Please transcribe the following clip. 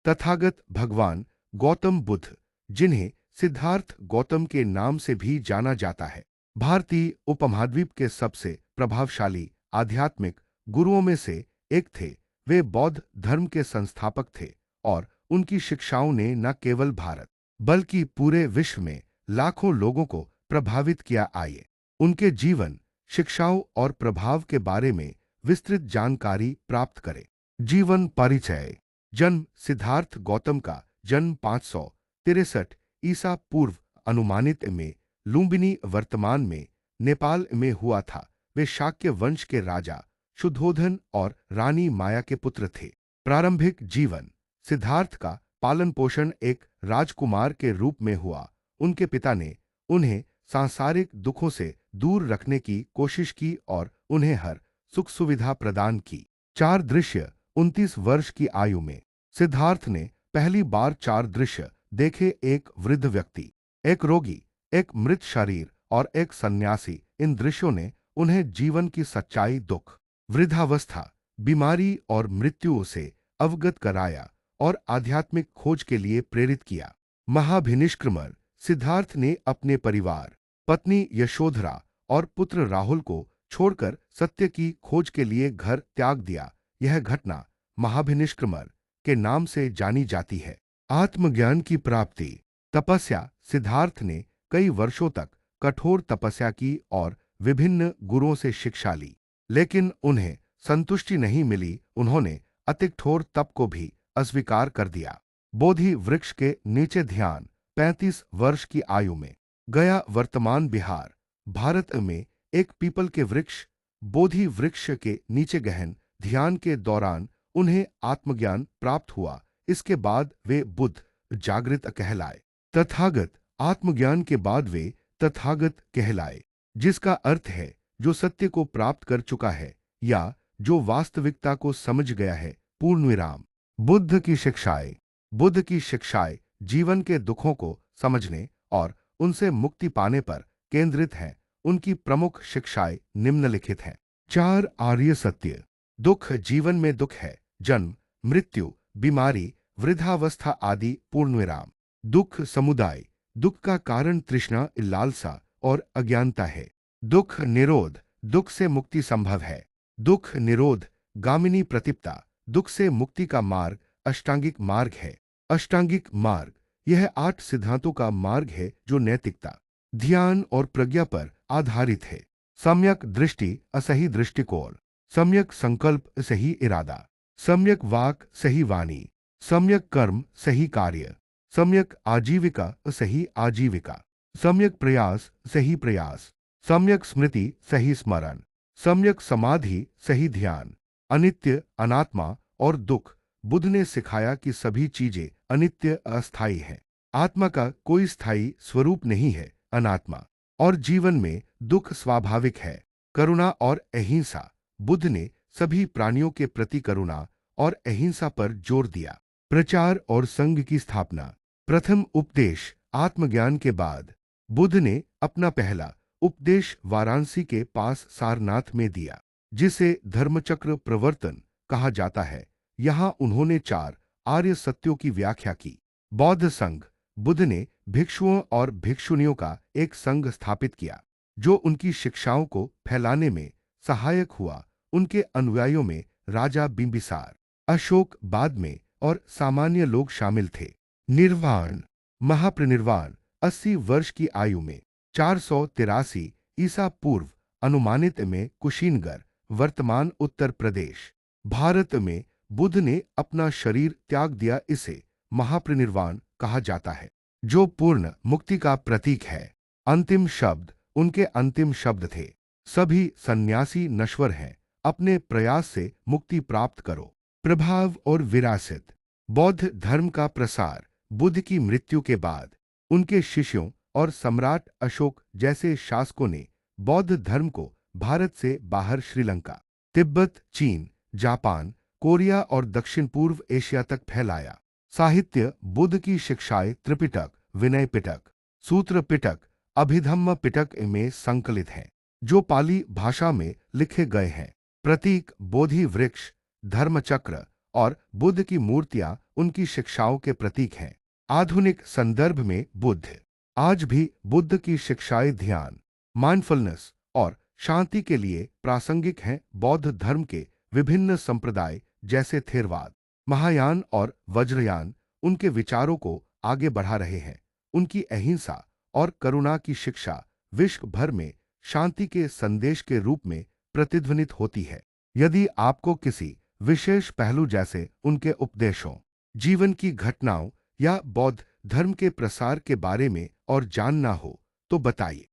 तथागत भगवान गौतम बुद्ध, जिन्हें सिद्धार्थ गौतम के नाम से भी जाना जाता है, भारतीय उपमहाद्वीप के सबसे प्रभावशाली आध्यात्मिक गुरुओं में से एक थे। वे बौद्ध धर्म के संस्थापक थे और उनकी शिक्षाओं ने न केवल भारत बल्कि पूरे विश्व में लाखों लोगों को प्रभावित किया। आइए उनके जीवन, शिक्षाओं और प्रभाव के बारे में विस्तृत जानकारी प्राप्त करें। जीवन परिचय। जन्म। सिद्धार्थ गौतम का जन्म 563 ईसा पूर्व अनुमानित में लुम्बिनी वर्तमान में नेपाल में हुआ था। वे शाक्य वंश के राजा शुद्धोधन और रानी माया के पुत्र थे। प्रारंभिक जीवन। सिद्धार्थ का पालन पोषण एक राजकुमार के रूप में हुआ। उनके पिता ने उन्हें सांसारिक दुखों से दूर रखने की कोशिश की और उन्हें हर सुख सुविधा प्रदान की। 4 दृश्य। 29 वर्ष की आयु में सिद्धार्थ ने पहली बार 4 दृश्य देखे। एक वृद्ध व्यक्ति, एक रोगी, एक मृत शरीर और एक सन्यासी। इन दृश्यों ने उन्हें जीवन की सच्चाई, दुख, वृद्धावस्था, बीमारी और मृत्यु से अवगत कराया और आध्यात्मिक खोज के लिए प्रेरित किया। महाभिनिष्क्रमण। सिद्धार्थ ने अपने परिवार, पत्नी यशोधरा और पुत्र राहुल को छोड़कर सत्य की खोज के लिए घर त्याग दिया। यह घटना महाभिनिष्क्रमण के नाम से जानी जाती है। आत्मज्ञान की प्राप्ति। तपस्या। सिद्धार्थ ने कई वर्षों तक कठोर तपस्या की और विभिन्न गुरुओं से शिक्षा ली, लेकिन उन्हें संतुष्टि नहीं मिली। उन्होंने अति कठोर तप को भी अस्वीकार कर दिया। बोधि वृक्ष के नीचे ध्यान। 35 वर्ष की आयु में गया, वर्तमान बिहार, भारत में एक पीपल के वृक्ष बोधि वृक्ष के नीचे गहन ध्यान के दौरान उन्हें आत्मज्ञान प्राप्त हुआ। इसके बाद वे बुद्ध जागृत कहलाए। तथागत। आत्मज्ञान के बाद वे तथागत कहलाए, जिसका अर्थ है जो सत्य को प्राप्त कर चुका है या जो वास्तविकता को समझ गया है। पूर्ण विराम। बुद्ध की शिक्षाएं। बुद्ध की शिक्षाएं जीवन के दुखों को समझने और उनसे मुक्ति पाने पर केंद्रित हैं। उनकी प्रमुख शिक्षाएं निम्नलिखित हैं। 4 आर्य सत्य। दुख। जीवन में दुख है, जन्म, मृत्यु, बीमारी, वृद्धावस्था आदि। पूर्ण विराम। दुख समुदाय। दुख का कारण तृष्णा, लालसा और अज्ञानता है। दुख निरोध। दुख से मुक्ति संभव है। दुख निरोध गामिनी प्रतिपदा। दुख से मुक्ति का मार्ग अष्टांगिक मार्ग है। अष्टांगिक मार्ग यह 8 सिद्धांतों का मार्ग है जो नैतिकता, ध्यान और प्रज्ञा पर आधारित है। सम्यक दृष्टि, असही दृष्टिकोण। सम्यक संकल्प, सही इरादा। सम्यक वाक, सही वाणी। सम्यक कर्म, सही कार्य। सम्यक आजीविका, सही आजीविका। सम्यक प्रयास, सही प्रयास। सम्यक स्मृति, सही स्मरण। सम्यक समाधि, सही ध्यान। अनित्य, अनात्मा और दुख। बुद्ध ने सिखाया कि सभी चीजें अनित्य, अस्थायी हैं। आत्मा का कोई स्थायी स्वरूप नहीं है, अनात्मा। और जीवन में दुख स्वाभाविक है। करुणा और अहिंसा। बुद्ध ने सभी प्राणियों के प्रति करुणा और अहिंसा पर जोर दिया। प्रचार और संघ की स्थापना। प्रथम उपदेश आत्मज्ञान के बाद बुद्ध ने अपना पहला उपदेश वाराणसी के पास सारनाथ में दिया, जिसे धर्मचक्र प्रवर्तन कहा जाता है। यहाँ उन्होंने 4 आर्य सत्यों की व्याख्या की। बौद्ध संघ। बुद्ध ने भिक्षुओं और भिक्षुणियों का एक संघ स्थापित किया जो उनकी शिक्षाओं को फैलाने में सहायक हुआ। उनके अनुयायियों में राजा बिंबिसार, अशोक बाद में और सामान्य लोग शामिल थे। निर्वाण। महापरिनिर्वाण 80 वर्ष की आयु में 483 ईसा पूर्व अनुमानित में कुशीनगर, वर्तमान उत्तर प्रदेश, भारत में बुद्ध ने अपना शरीर त्याग दिया। इसे महापरिनिर्वाण कहा जाता है, जो पूर्ण मुक्ति का प्रतीक है। अंतिम शब्द। उनके अंतिम शब्द थे, सभी सन्यासी नश्वर हैं, अपने प्रयास से मुक्ति प्राप्त करो। प्रभाव और विरासत। बौद्ध धर्म का प्रसार। बुद्ध की मृत्यु के बाद उनके शिष्यों और सम्राट अशोक जैसे शासकों ने बौद्ध धर्म को भारत से बाहर श्रीलंका, तिब्बत, चीन, जापान, कोरिया और दक्षिण पूर्व एशिया तक फैलाया। साहित्य। बुद्ध की शिक्षाएं त्रिपिटक, विनय पिटक, सूत्र पिटक, अभिधम्म पिटक में संकलित हैं, जो पाली भाषा में लिखे गए हैं। प्रतीक। बोधि वृक्ष, धर्मचक्र और बुद्ध की मूर्तियां उनकी शिक्षाओं के प्रतीक हैं। आधुनिक संदर्भ में बुद्ध आज भी बुद्ध की शिक्षाएं ध्यान, माइंडफुलनेस और शांति के लिए प्रासंगिक हैं। बौद्ध धर्म के विभिन्न संप्रदाय जैसे थेरवाद, महायान और वज्रयान उनके विचारों को आगे बढ़ा रहे हैं। उनकी अहिंसा और करुणा की शिक्षा विश्व भर में शांति के संदेश के रूप में प्रतिध्वनित होती है। यदि आपको किसी विशेष पहलू जैसे उनके उपदेशों, जीवन की घटनाओं या बौद्ध धर्म के प्रसार के बारे में और जानना हो तो बताइए।